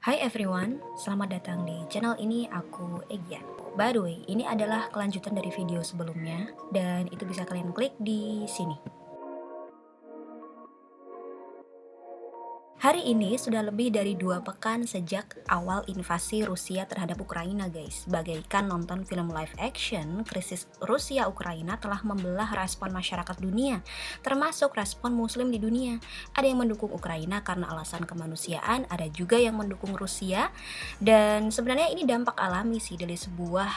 Hai everyone, selamat datang di channel ini, aku Egya. By the way, ini adalah kelanjutan dari video sebelumnya dan itu bisa kalian klik di sini. Hari ini sudah lebih dari 2 pekan sejak awal invasi Rusia terhadap Ukraina guys. Bagaikan nonton film live action, krisis Rusia-Ukraina telah membelah respon masyarakat dunia, termasuk respon muslim di dunia. Ada yang mendukung Ukraina karena alasan kemanusiaan, ada juga yang mendukung Rusia, dan sebenarnya ini dampak alami sih dari sebuah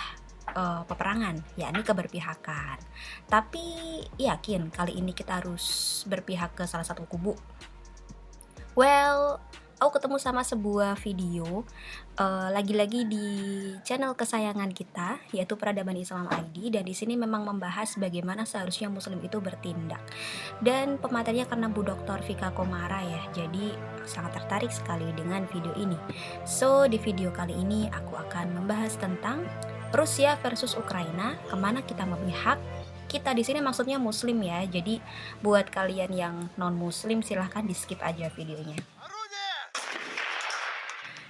peperangan, yakni keberpihakan. Tapi yakin kali ini kita harus berpihak ke salah satu kubu? Well, aku ketemu sama sebuah video, lagi-lagi di channel kesayangan kita, yaitu Peradaban Islam ID, dan di sini memang membahas bagaimana seharusnya muslim itu bertindak. Dan pematerinya karena Bu Dr. Vika Komara ya, jadi sangat tertarik sekali dengan video ini. So, di video kali ini aku akan membahas tentang Rusia versus Ukraina, kemana kita memihak. Kita di sini maksudnya muslim ya, jadi buat kalian yang non muslim silahkan di skip aja videonya.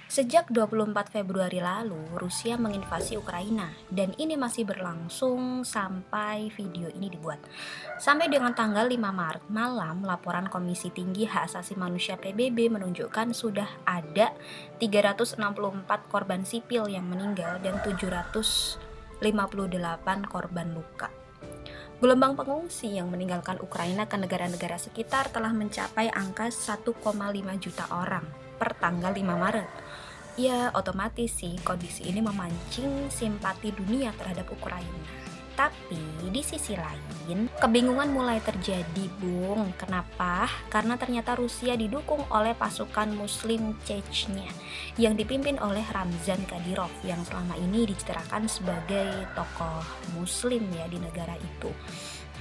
Sejak 24 Februari lalu, Rusia menginvasi Ukraina dan ini masih berlangsung sampai video ini dibuat. Sampai dengan tanggal 5 Maret malam, laporan Komisi Tinggi Hak Asasi Manusia PBB menunjukkan sudah ada 364 korban sipil yang meninggal dan 758 korban luka. Gelombang pengungsi yang meninggalkan Ukraina ke negara-negara sekitar telah mencapai angka 1,5 juta orang per tanggal 5 Maret. Ya, otomatis sih kondisi ini memancing simpati dunia terhadap Ukraina. Tapi di sisi lain, kebingungan mulai terjadi, Bung. Kenapa? Karena ternyata Rusia didukung oleh pasukan Muslim Chechnya yang dipimpin oleh Ramzan Kadyrov yang selama ini dicitrakan sebagai tokoh Muslim ya di negara itu.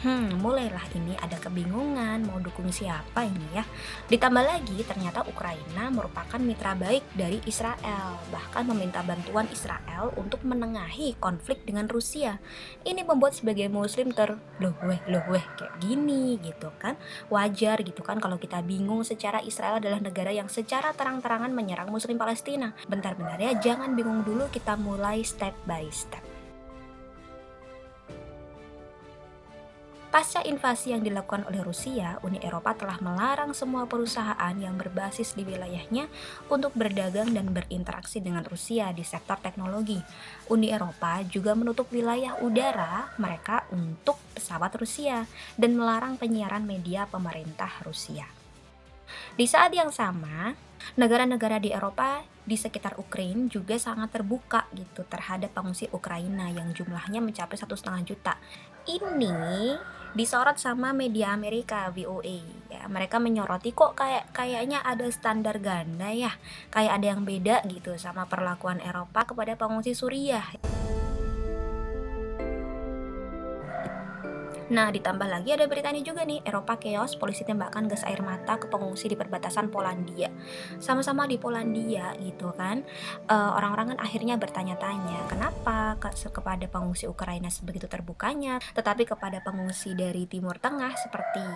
Mulailah ini ada kebingungan mau dukung siapa ini ya. Ditambah lagi ternyata Ukraina merupakan mitra baik dari Israel, bahkan meminta bantuan Israel untuk menengahi konflik dengan Rusia. Ini membuat sebagai muslim loh weh kayak gini gitu kan. Wajar gitu kan kalau kita bingung secara Israel adalah negara yang secara terang-terangan menyerang muslim Palestina. Bentar-bentar ya, jangan bingung dulu, kita mulai step by step. Pasca invasi yang dilakukan oleh Rusia, Uni Eropa telah melarang semua perusahaan yang berbasis di wilayahnya untuk berdagang dan berinteraksi dengan Rusia di sektor teknologi. Uni Eropa juga menutup wilayah udara mereka untuk pesawat Rusia dan melarang penyiaran media pemerintah Rusia. Di saat yang sama, negara-negara di Eropa di sekitar Ukraina juga sangat terbuka gitu terhadap pengungsi Ukraina yang jumlahnya mencapai 1,5 juta. Ini disorot sama media Amerika VOA ya. Mereka menyoroti kok kayaknya ada standar ganda ya, kayak ada yang beda gitu sama perlakuan Eropa kepada pengungsi Suriah. Nah, ditambah lagi ada berita ini juga nih, Eropa chaos, polisi tembakan gas air mata ke pengungsi di perbatasan Polandia. Sama-sama di Polandia gitu kan. Orang-orang kan akhirnya bertanya-tanya, kenapa kepada pengungsi Ukraina sebegitu terbukanya, tetapi kepada pengungsi dari Timur Tengah seperti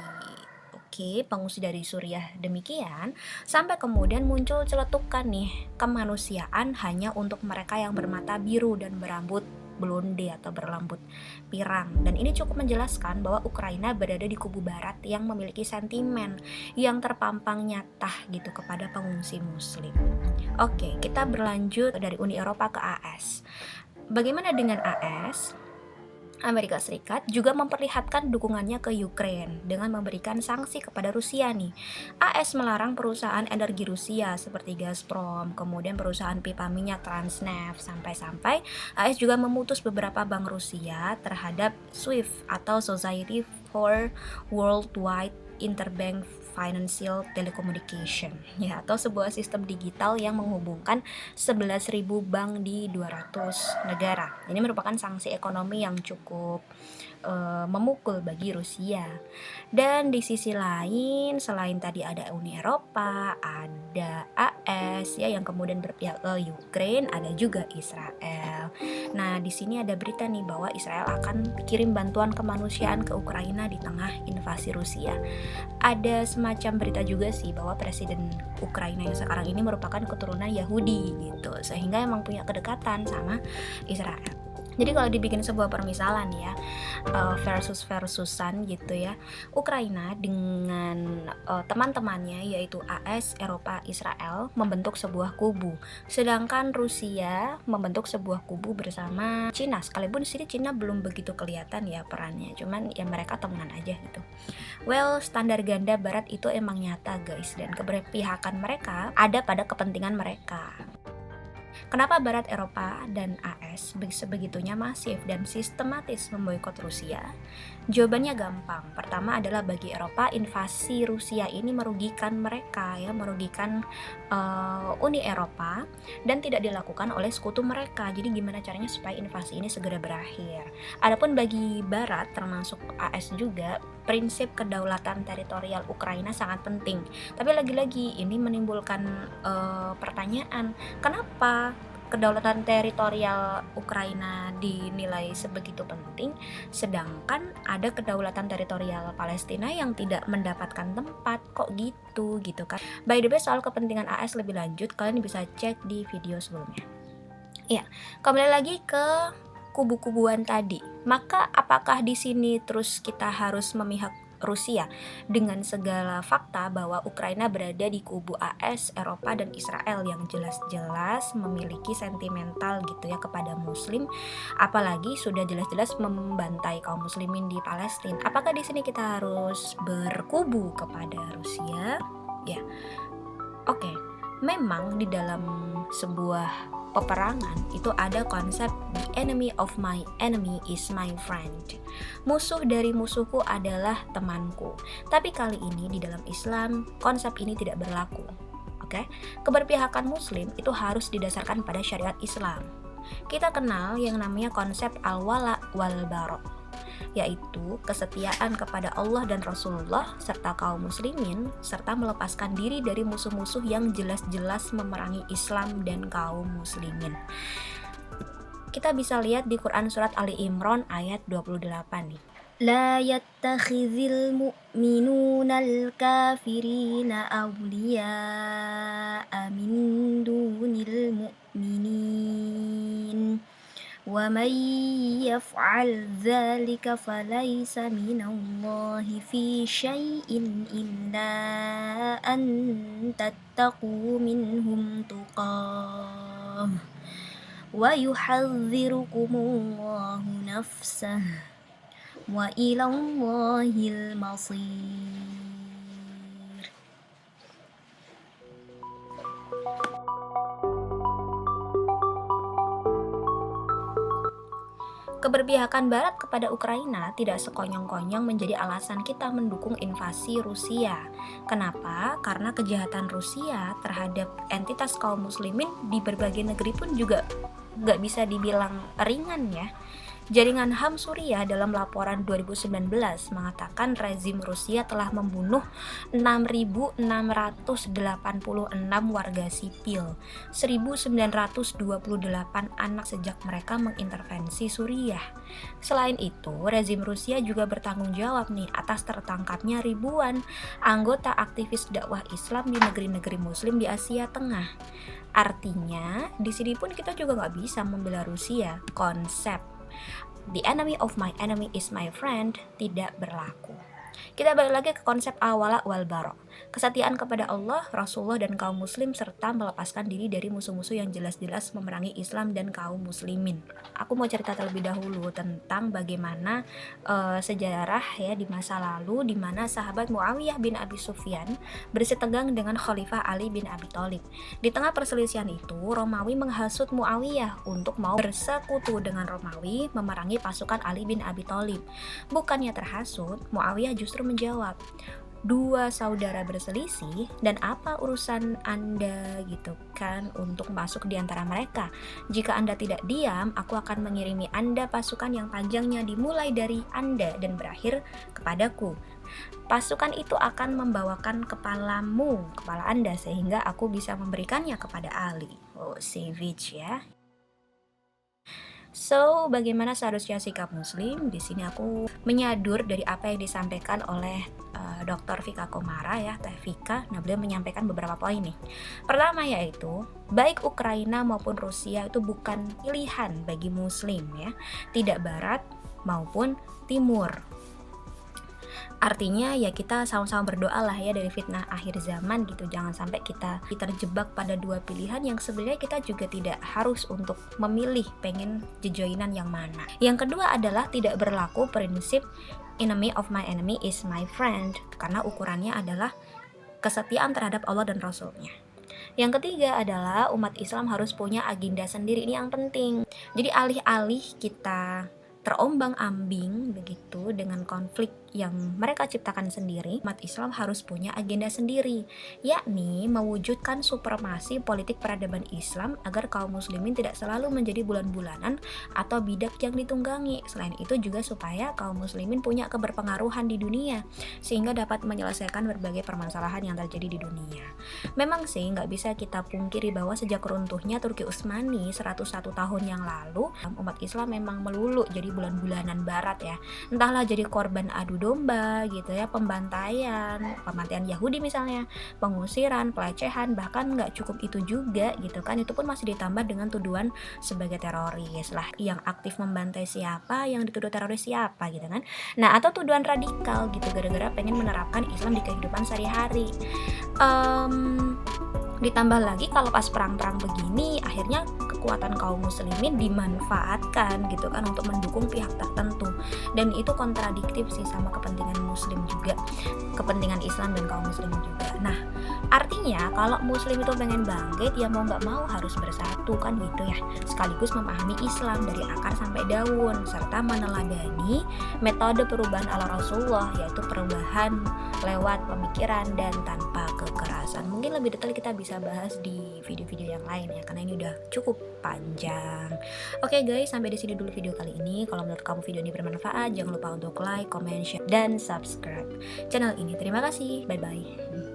pengungsi dari Suriah demikian, sampai kemudian muncul celetukan nih, kemanusiaan hanya untuk mereka yang bermata biru dan berambut blonde atau berambut pirang. Dan ini cukup menjelaskan bahwa Ukraina berada di kubu barat yang memiliki sentimen yang terpampang nyata gitu kepada pengungsi muslim. Oke, kita berlanjut dari Uni Eropa ke AS. Bagaimana dengan AS? Amerika Serikat juga memperlihatkan dukungannya ke Ukraina dengan memberikan sanksi kepada Rusia nih. AS melarang perusahaan energi Rusia seperti Gazprom, kemudian perusahaan pipa minyak Transneft, sampai-sampai AS juga memutus beberapa bank Rusia terhadap SWIFT atau Society for Worldwide Interbank Financial Telecommunication ya, atau sebuah sistem digital yang menghubungkan 11.000 bank di 200 negara. Ini merupakan sanksi ekonomi yang cukup memukul bagi Rusia. Dan di sisi lain, selain tadi ada Uni Eropa, ada AS ya yang kemudian berpihak ke Ukraine, ada juga Israel. Nah, di sini ada berita nih bahwa Israel akan kirim bantuan kemanusiaan ke Ukraina di tengah invasi Rusia. Ada semacam berita juga sih bahwa presiden Ukraina yang sekarang ini merupakan keturunan Yahudi gitu, sehingga emang punya kedekatan sama Israel. Jadi kalau dibikin sebuah permisalan ya, versusan gitu ya, Ukraina dengan teman-temannya yaitu AS, Eropa, Israel membentuk sebuah kubu, sedangkan Rusia membentuk sebuah kubu bersama Cina. Sekalipun di sini Cina belum begitu kelihatan ya perannya, cuman ya mereka temenan aja gitu. Well, standar ganda Barat itu emang nyata guys, dan keberpihakan mereka ada pada kepentingan mereka. Kenapa Barat, Eropa, dan AS sebegitunya masif dan sistematis memboikot Rusia? Jawabannya gampang. Pertama adalah bagi Eropa, invasi Rusia ini merugikan mereka ya, merugikan Uni Eropa dan tidak dilakukan oleh sekutu mereka. Jadi gimana caranya supaya invasi ini segera berakhir? Adapun bagi Barat termasuk AS juga, prinsip kedaulatan teritorial Ukraina sangat penting. Tapi lagi-lagi ini menimbulkan pertanyaan, kenapa kedaulatan teritorial Ukraina dinilai sebegitu penting, sedangkan ada kedaulatan teritorial Palestina yang tidak mendapatkan tempat, kok gitu kan. By the way, soal kepentingan AS lebih lanjut kalian bisa cek di video sebelumnya. Ya, kembali lagi ke kubu-kubuan tadi. Maka apakah di sini terus kita harus memihak Rusia dengan segala fakta bahwa Ukraina berada di kubu AS, Eropa, dan Israel yang jelas-jelas memiliki sentimental gitu ya kepada Muslim, apalagi sudah jelas-jelas membantai kaum Muslimin di Palestina. Apakah di sini kita harus berkubu kepada Rusia? Ya, oke. Memang di dalam sebuah peperangan itu ada konsep the enemy of my enemy is my friend. Musuh dari musuhku adalah temanku. Tapi kali ini di dalam Islam konsep ini tidak berlaku. Oke? Keberpihakan Muslim itu harus didasarkan pada syariat Islam. Kita kenal yang namanya konsep al-wala wal bara, yaitu kesetiaan kepada Allah dan Rasulullah serta kaum muslimin, serta melepaskan diri dari musuh-musuh yang jelas-jelas memerangi Islam dan kaum muslimin. Kita bisa lihat di Quran surat Ali Imran ayat 28 nih. La yattakhizil mu'minunal kafirina awliya'a min dunil mu'minin وَمَنْ يَفْعَلْ ذَلِكَ فَلَيْسَ مِنَ اللَّهِ فِي شَيْءٍ إِلَّا أَنْ تَتَّقُوا مِنْهُمْ تُقَاةً وَيُحَذِّرُكُمُ اللَّهُ نَفْسَهُ وَإِلَى اللَّهِ الْمَصِيرُ. Keberpihakan Barat kepada Ukraina tidak sekonyong-konyong menjadi alasan kita mendukung invasi Rusia. Kenapa? Karena kejahatan Rusia terhadap entitas kaum muslimin di berbagai negeri pun juga gak bisa dibilang ringan ya. Jaringan HAM Suriah dalam laporan 2019 mengatakan rezim Rusia telah membunuh 6.686 warga sipil, 1.928 anak sejak mereka mengintervensi Suriah. Selain itu, rezim Rusia juga bertanggung jawab nih atas tertangkapnya ribuan anggota aktivis dakwah Islam di negeri-negeri Muslim di Asia Tengah. Artinya, di sini pun kita juga nggak bisa membela Rusia. Konsep the enemy of my enemy is my friend tidak berlaku. Kita balik lagi ke konsep al-wala wal bara, kesetiaan kepada Allah, Rasulullah, dan kaum muslim, serta melepaskan diri dari musuh-musuh yang jelas-jelas memerangi Islam dan kaum muslimin. Aku mau cerita terlebih dahulu tentang bagaimana sejarah ya di masa lalu, di mana sahabat Muawiyah bin Abi Sufyan bersitegang dengan Khalifah Ali bin Abi Thalib. Di tengah perselisihan itu, Romawi menghasut Muawiyah untuk mau bersekutu dengan Romawi memerangi pasukan Ali bin Abi Thalib. Bukannya terhasut, Muawiyah justru menjawab, dua saudara berselisih, dan apa urusan Anda gitu kan untuk masuk di antara mereka? Jika Anda tidak diam, aku akan mengirimi Anda pasukan yang panjangnya dimulai dari Anda dan berakhir kepadaku. Pasukan itu akan membawakan kepala Anda, sehingga aku bisa memberikannya kepada Ali. Oh, savage ya. So, bagaimana seharusnya sikap muslim? Di sini aku menyadur dari apa yang disampaikan oleh Dr. Vika Komara ya, Teh Vika. Nah, beliau menyampaikan beberapa poin nih. Pertama yaitu, baik Ukraina maupun Rusia itu bukan pilihan bagi muslim ya, tidak barat maupun timur. Artinya ya kita sama-sama berdoa lah ya dari fitnah akhir zaman gitu. Jangan sampai kita terjebak pada dua pilihan yang sebenarnya kita juga tidak harus untuk memilih pengen jejoinan yang mana. Yang kedua adalah tidak berlaku prinsip enemy of my enemy is my friend, karena ukurannya adalah kesetiaan terhadap Allah dan Rasulnya. Yang ketiga adalah umat Islam harus punya agenda sendiri, ini yang penting. Jadi alih-alih kita terombang-ambing begitu dengan konflik yang mereka ciptakan sendiri, umat Islam harus punya agenda sendiri, yakni mewujudkan supremasi politik peradaban Islam agar kaum muslimin tidak selalu menjadi bulan-bulanan atau bidak yang ditunggangi. Selain itu juga supaya kaum muslimin punya keberpengaruhan di dunia sehingga dapat menyelesaikan berbagai permasalahan yang terjadi di dunia. Memang sih nggak bisa kita pungkiri bahwa sejak runtuhnya Turki Utsmani 101 tahun yang lalu, umat Islam memang melulu jadi bulan-bulanan barat ya, entahlah jadi korban adu domba gitu ya, pembantaian Yahudi misalnya, pengusiran, pelecehan, bahkan nggak cukup itu juga gitu kan, itu pun masih ditambah dengan tuduhan sebagai teroris lah, yang aktif membantai siapa, yang dituduh teroris siapa gitu kan. Nah, atau tuduhan radikal gitu gara-gara pengen menerapkan Islam di kehidupan sehari-hari. Ditambah lagi kalau pas perang-perang begini, akhirnya kekuatan kaum muslimin dimanfaatkan gitu kan untuk mendukung pihak tertentu, dan itu kontradiktif sih sama kepentingan muslim juga, kepentingan Islam dan kaum muslimin juga. Nah, artinya kalau muslim itu pengen bangkit ya mau nggak mau harus bersatu kan gitu ya, sekaligus memahami Islam dari akar sampai daun serta meneladani metode perubahan ala Rasulullah, yaitu perubahan lewat pemikiran dan tanpa kekerasan. Mungkin lebih detail kita bisa bahas di video-video yang lain ya, karena ini udah cukup panjang. Oke guys, sampai di sini dulu video kali ini. Kalau menurut kamu video ini bermanfaat, jangan lupa untuk like, comment, share, dan subscribe channel ini. Terima kasih, bye bye.